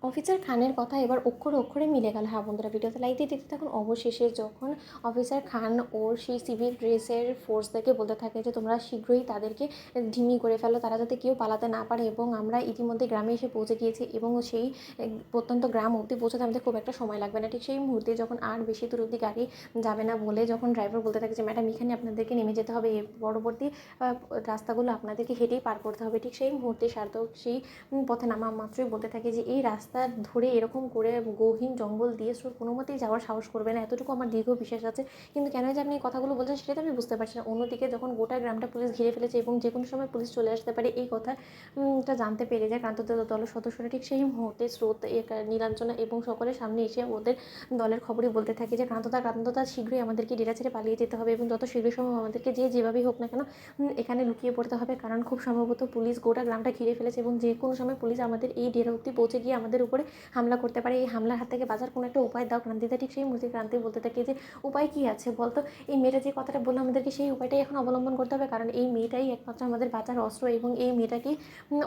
Officer খানের কথা এবার অক্ষরে অক্ষরে মিলে গেল। হ্যাঁ বন্ধুরা, ভিডিওতে লাইক দিয়ে দেখতে থাকুন। অবশেষে যখন অফিসার খান ওর সেই সিভিল ড্রেসের ফোর্সদেরকে বলতে থাকে যে তোমরা শীঘ্রই তাদেরকে ধিমি করে ফেলো, তারা যাতে কেউ পালাতে না পারে, এবং আমরা ইতিমধ্যে গ্রামে এসে পৌঁছে গিয়েছি এবং সেই প্রত্যন্ত গ্রাম অবধি পৌঁছাতে আমাদের খুব একটা সময় লাগবে না। ঠিক সেই মুহূর্তে যখন আর বেশি দূর অবধি গাড়ি যাবে না বলে যখন ড্রাইভার বলতে থাকে যে ম্যাডাম এখানে আপনাদেরকে নেমে যেতে হবে, এর পরবর্তী রাস্তাগুলো আপনাদেরকে হেঁটেই পার করতে হবে, ঠিক সেই মুহূর্তে সার্থক সেই পথে নামা মাত্রই বলতে থাকে যে এই রাস্তা ধরে এরকম করে গহীন জঙ্গল দিয়ে কোনো মতেই যাওয়ার সাহস করবে না, এতটুকু আমার দীর্ঘ বিশ্বাস আছে। কিন্তু কেন যে আপনি এই কথাগুলো বলছেন সেটা তো আমি বুঝতে পারছি না। অন্যদিকে যখন গোটা গ্রামটা পুলিশ ঘিরে ফেলেছে এবং যে কোনো সময় পুলিশ চলে আসতে পারে, এই কথা টা জানতে পেরে যায় ক্রান্ত দলের সদস্যরা, ঠিক সেই মুহূর্তে স্রোত নীলাঞ্জনা এবং সকলের সামনে এসে ওদের দলের খবরই বলতে থাকে যে ক্রান্তদা শীঘ্রই আমাদেরকে ডেরা ছেড়ে পালিয়ে যেতে হবে এবং যত শীঘ্র সম্ভব আমাদেরকে যেভাবেই হোক না কেন এখানে লুকিয়ে পড়তে হবে, কারণ খুব সম্ভবত পুলিশ গোটা গ্রামটা ঘিরে ফেলেছে এবং যে কোনো সময় পুলিশ আমাদের এই ডেরা অবধি পৌঁছে গিয়ে আমাদের উপরে হামলা করতে পারে। এই হামলার হাত থেকে বাঁচার কোনো একটা উপায় দাও ক্রান্তিদা। ঠিক সেই মুহূর্তে ক্রান্তি বলতে থাকে যে উপায় কী আছে বলতো, এই মেয়েটা যে কথাটা বললো আমাদেরকে সেই উপায়টাই এখন অবলম্বন করতে হবে, কারণ এই মেয়েটাই একমাত্র আমাদের বাঁচার অস্ত্র এবং এই মেয়েটাকেই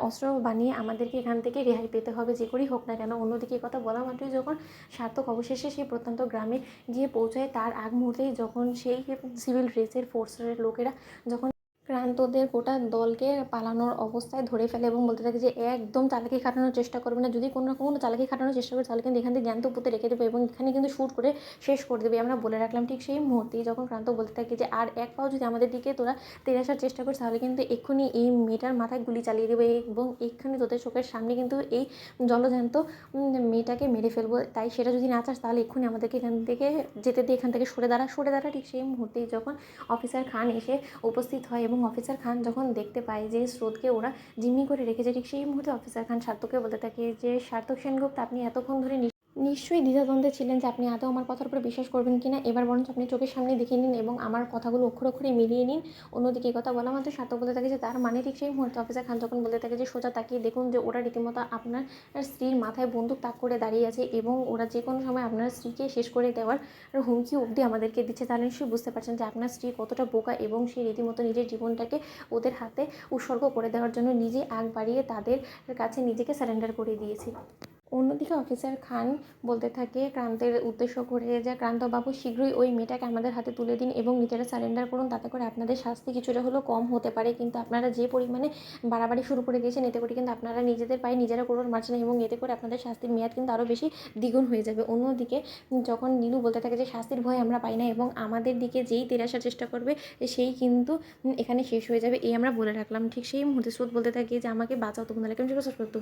অস্ত্র বানিয়ে আমাদেরকে এখান থেকে রেহাই পেতে হবে যে করেই হোক না কেন। অন্যদিকে এই কথা বলা মাত্রই যখন সার্থক অবশেষে সেই প্রত্যন্ত গ্রামে গিয়ে পৌঁছায়, তার আগ মুহূর্তেই যখন সেই সিভিল ড্রেসের ফোর্সের লোকেরা যখন ক্রান্তদের গোটা দলকে পালানোর অবস্থায় ধরে ফেলে এবং বলতে থাকে যে একদম চালাকি খাটানোর চেষ্টা করবে না, যদি কোনো রকম কোনো চালাকি খাটানোর চেষ্টা করে তাহলে কিন্তু এখান থেকে জ্যান্ত পুঁতে রেখে দেবে এবং এখানে কিন্তু শ্যুট করে শেষ করে দেবে, আমরা বলে রাখলাম। ঠিক সেই মুহূর্তেই যখন ক্রান্ত বলতে থাকে যে আর এক পাও যদি আমাদের দিকে তোরা তেড়ে আসার চেষ্টা করিস তাহলে কিন্তু এক্ষুনি এই মেয়েটার মাথায় গুলি চালিয়ে দেবে এবং এক্ষুনি তোদের চোখের সামনে কিন্তু এই জলজ্যান্ত মেয়েটাকে মেরে ফেলবো, তাই সেটা যদি না চাস তাহলে এক্ষুনি আমাদেরকে এখান থেকে যেতে দিয়ে এখান থেকে সরে দাঁড়া। ঠিক সেই মুহূর্তেই যখন অফিসার খান এসে উপস্থিত হয় এবং অফিসার খান যখন দেখতে পায় যে স্রোতকে ওরা জিম্মি করে রেখেছে, ঠিক সেই মুহূর্তে অফিসার খান সার্থককে বলতে থাকে যে সার্থক সেনগুপ্ত, আপনি এতক্ষণ ধরে নিশ্চয়ই দ্বিধাদ্বন্দ্বে ছিলেন যে আপনি আদৌ আমার কথার উপরে বিশ্বাস করবেন কিনা, এবার বরঞ্চ আপনি চোখের সামনে দেখে নিন এবং আমার কথাগুলো অক্ষরে অক্ষরে মিলিয়ে নিন। অন্যদিকে এই কথা বলা মাত্র সার্থক বলতে থাকে যে তার মানে, ঠিক সেই মুহূর্তে অফিসার খান যখন বলতে থাকে যে সোজা তাকিয়ে দেখুন যে ওরা রীতিমতো আপনার স্ত্রীর মাথায় বন্দুক তাক করে দাঁড়িয়ে আছে এবং ওরা যে কোনো সময় আপনার স্ত্রীকে শেষ করে দেওয়ার হুমকি অবধি আমাদেরকে দিচ্ছে, তাহলে নিশ্চয়ই বুঝতে পারছেন যে আপনার স্ত্রী কতটা বোকা এবং সে রীতিমতো নিজের জীবনটাকে ওদের হাতে উৎসর্গ করে দেওয়ার জন্য নিজে আগ বাড়িয়ে তাদের কাছে নিজেকে সারেন্ডার করে দিয়েছে। অন্যদিকে অফিসার খান বলতে থাকে ক্রান্তের উদ্দেশ্য করে যে ক্রান্তবাবু শীঘ্রই ওই মেয়েটাকে আমাদের হাতে তুলে দিন এবং নিজেরা সারেন্ডার করুন, তাতে করে আপনাদের শাস্তি কিছুটা হলেও কম হতে পারে, কিন্তু আপনারা যে পরিমাণে বাড়াবাড়ি শুরু করে দিয়েছেন এতে করে কিন্তু আপনারা নিজেদের পায়ে নিজেরা কোড়র মারছেন এবং এতে করে আপনাদের শাস্তির মেয়াদ কিন্তু আরও বেশি দ্বিগুণ হয়ে যাবে। অন্যদিকে যখন নীলু বলতে থাকে যে শাস্তির ভয় আমরা পাই না এবং আমাদের দিকে যেই তেড়ে আসার চেষ্টা করবে সেই কিন্তু এখানে শেষ হয়ে যাবে, এই আমরা বলে রাখলাম। ঠিক সেই মুহূর্তে স্রোত বলতে থাকে যে আমাকে বাঁচাও, তোমরা কেমন সাবস্ক্রাইব করতে